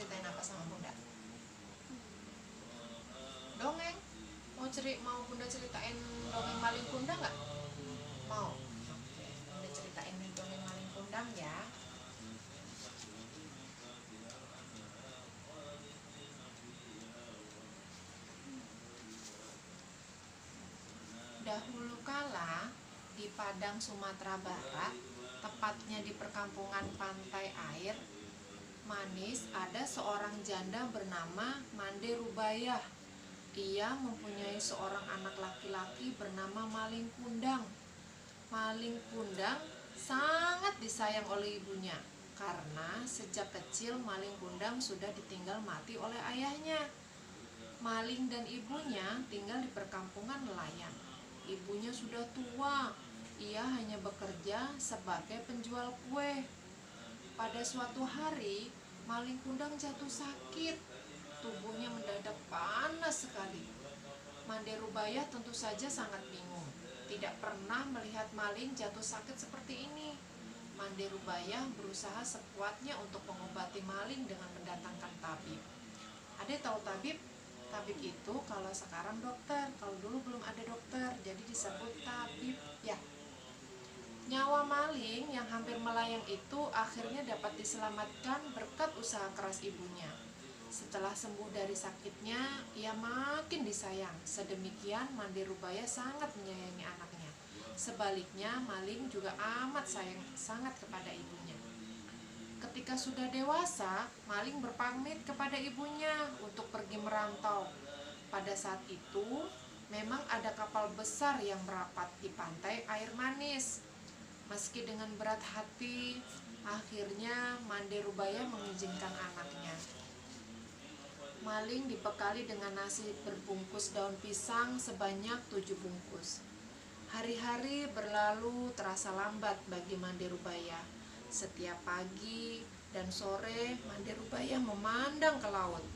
ceritain apa sama Bunda? Dongeng? Mau Bunda ceritain dongeng maling kundang nggak? Mau? Oke, Bunda ceritain dongeng maling kundang ya. Dahulu kala di Padang, Sumatera Barat, tepatnya di perkampungan pantai air manis, ada seorang janda bernama Mande Rubayah. Ia mempunyai seorang anak laki-laki bernama Maling Kundang. Maling Kundang sangat disayang oleh ibunya karena sejak kecil Maling Kundang sudah ditinggal mati oleh ayahnya. Maling dan ibunya tinggal di perkampungan nelayan. Ibunya sudah tua, ia hanya bekerja sebagai penjual kue. Pada suatu hari, Maling Kundang jatuh sakit. Tubuhnya mendadak panas sekali. Mande Rubayah tentu saja sangat bingung. Tidak pernah melihat maling jatuh sakit seperti ini. Mande Rubayah berusaha sekuatnya untuk mengobati maling dengan mendatangkan tabib. Adek tahu tabib? Tabib itu kalau sekarang dokter, kalau dulu belum ada dokter, jadi disebut tabib ya. Nyawa maling yang hampir melayang itu akhirnya dapat diselamatkan berkat usaha keras ibunya. Setelah sembuh dari sakitnya, ia makin disayang. Sedemikian Mande Rubayah sangat menyayangi anaknya. Sebaliknya, maling juga amat sayang sangat kepada ibunya. Ketika sudah dewasa, maling berpamit kepada ibunya untuk pergi merantau. Pada saat itu, memang ada kapal besar yang merapat di pantai air manis. Meski dengan berat hati, akhirnya Mande Rubayah mengizinkan anaknya. Maling dibekali dengan nasi berbungkus daun pisang sebanyak 7 bungkus. Hari-hari berlalu terasa lambat bagi Mande Rubayah. Setiap pagi dan sore Mande Rubayah memandang ke laut.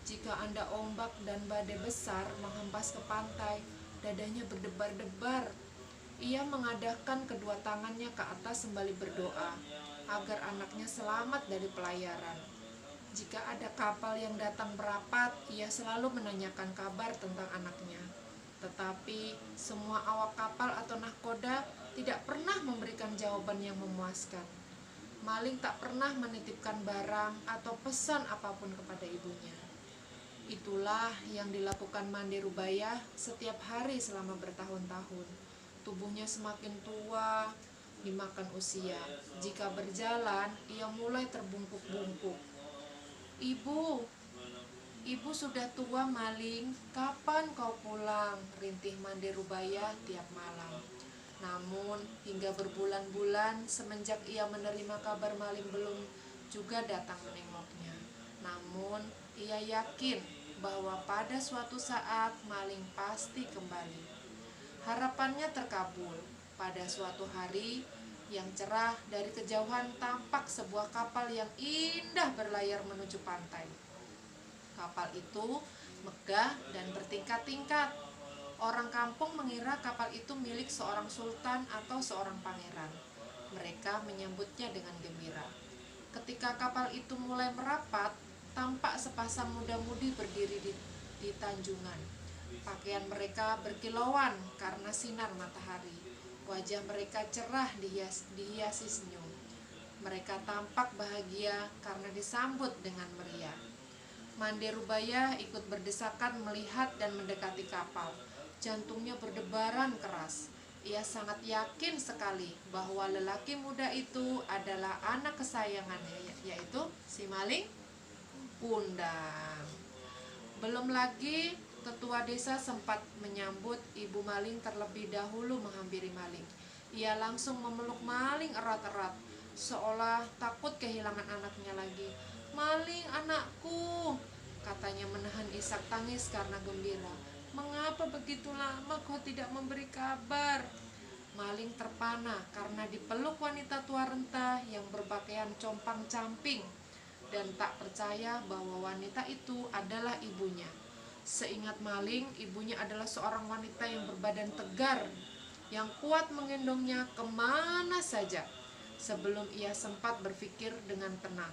Jika ada ombak dan badai besar menghempas ke pantai, dadanya berdebar-debar. Ia mengadahkan kedua tangannya ke atas sembari berdoa agar anaknya selamat dari pelayaran. Jika ada kapal yang datang merapat, ia selalu menanyakan kabar tentang anaknya. Tetapi semua awak kapal atau nahkoda tidak pernah memberikan jawaban yang memuaskan. Maling tak pernah menitipkan barang atau pesan apapun kepada ibunya. Itulah yang dilakukan Mande Rubayah setiap hari selama bertahun-tahun. Tubuhnya semakin tua, dimakan usia. Jika berjalan, ia mulai terbungkuk-bungkuk. Ibu sudah tua Maling, kapan kau pulang? Rintih Mande Rubayah tiap malam. Namun hingga berbulan-bulan semenjak ia menerima kabar Maling belum juga datang menengoknya. Namun ia yakin bahwa pada suatu saat Maling pasti kembali. Harapannya terkabul. Pada suatu hari yang cerah, dari kejauhan tampak sebuah kapal yang indah berlayar menuju pantai. Kapal itu megah dan bertingkat-tingkat. Orang kampung mengira kapal itu milik seorang sultan atau seorang pangeran. Mereka menyambutnya dengan gembira. Ketika kapal itu mulai merapat, tampak sepasang muda-mudi berdiri di tanjungan. Pakaian mereka berkilauan karena sinar matahari. Wajah mereka cerah dihiasi senyum. Mereka tampak bahagia karena disambut dengan meriah. Mande Rubayah ikut berdesakan melihat dan mendekati kapal. Jantungnya berdebaran keras. Ia sangat yakin sekali bahwa lelaki muda itu adalah anak kesayangannya, yaitu si Maling Kundang. Belum lagi tetua desa sempat menyambut ibu Maling terlebih dahulu menghampiri Maling. Ia langsung memeluk Maling erat-erat, seolah takut kehilangan anaknya lagi. "Maling, anakku," katanya menahan isak tangis karena gembira. "Mengapa begitu lama kau tidak memberi kabar?" Maling terpana karena dipeluk wanita tua renta yang berpakaian compang-camping dan tak percaya bahwa wanita itu adalah ibunya. Seingat Maling, ibunya adalah seorang wanita yang berbadan tegar, yang kuat menggendongnya kemana saja. Sebelum ia sempat berpikir dengan tenang,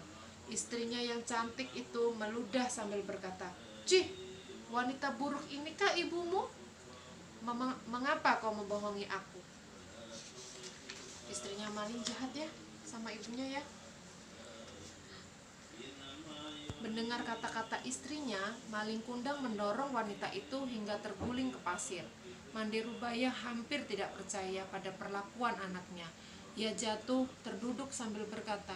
Istrinya yang cantik itu meludah sambil berkata, "Cih, wanita buruk inikah ibumu? Mengapa kau membohongi aku?" Istrinya maling jahat ya sama ibunya ya. Mendengar kata-kata istrinya, maling kundang mendorong wanita itu hingga terguling ke pasir. Mande Rubaya hampir tidak percaya pada perlakuan anaknya. Ia jatuh terduduk sambil berkata,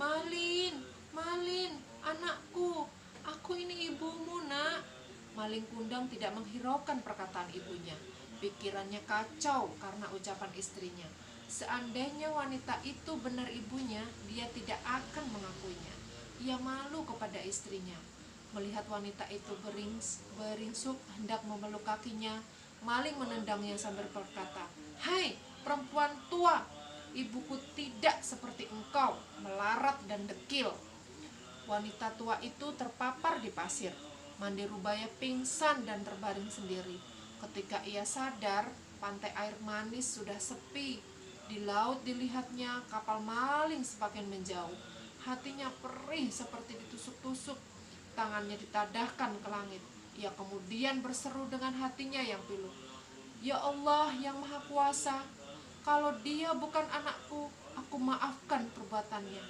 "Malin, Malin, anakku, aku ini ibumu, nak." Maling kundang tidak menghiraukan perkataan ibunya. Pikirannya kacau karena ucapan istrinya. Seandainya wanita itu benar ibunya, dia tidak akan mengakuinya. Ia malu kepada istrinya. Melihat wanita itu beringsuk hendak memeluk kakinya, maling menendangnya sambil berkata, "Hai, perempuan tua, ibuku tidak seperti engkau, melarat dan dekil." Wanita tua itu terpapar di pasir. Mande Rubaya pingsan dan terbaring sendiri. Ketika ia sadar, pantai air manis sudah sepi. Di laut dilihatnya kapal maling semakin menjauh. Hatinya perih seperti ditusuk-tusuk. Tangannya ditadahkan ke langit. Ia kemudian berseru dengan hatinya yang pilu, "Ya Allah yang Maha Kuasa, kalau dia bukan anakku, aku maafkan perbuatannya.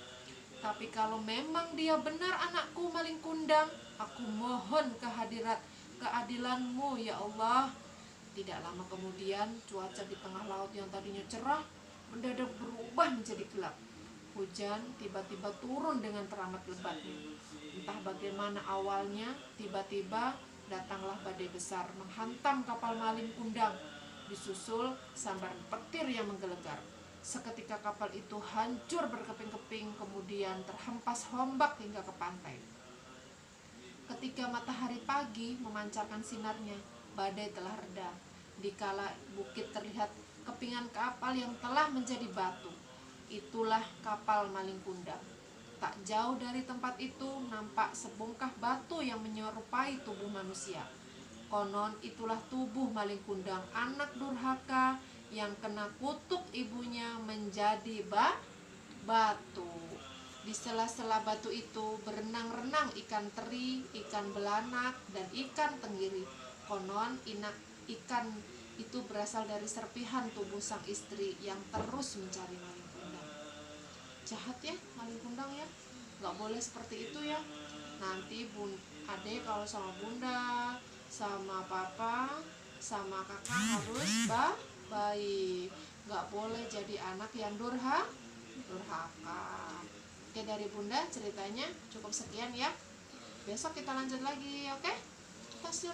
Tapi kalau memang dia benar anakku maling kundang, aku mohon keadilanmu ya Allah." Tidak lama kemudian, cuaca di tengah laut yang tadinya cerah mendadak berubah menjadi gelap. Hujan tiba-tiba turun dengan teramat lebatnya. Entah bagaimana awalnya, tiba-tiba datanglah badai besar menghantam kapal maling kundang. Disusul sambaran petir yang menggelegar. Seketika kapal itu hancur berkeping-keping, kemudian terhempas ombak hingga ke pantai. Ketika matahari pagi memancarkan sinarnya, badai telah reda. Dikala bukit terlihat kepingan kapal yang telah menjadi batu. Itulah kapal maling kundang. Tak jauh dari tempat itu nampak sebongkah batu yang menyerupai tubuh manusia. Konon itulah tubuh maling kundang, anak durhaka yang kena kutuk ibunya menjadi batu. Di sela-sela batu itu berenang-renang ikan teri, ikan belanak, dan ikan tenggiri. Konon ikan itu berasal dari serpihan tubuh sang istri yang terus mencari maling kundang. Jahat ya maling kundang ya, nggak boleh seperti itu ya. Nanti adek kalau sama bunda, sama papa, sama kakak harus baik, nggak boleh jadi anak yang durhaka. Oke, dari bunda ceritanya cukup sekian ya. Besok kita lanjut lagi, oke? Hasil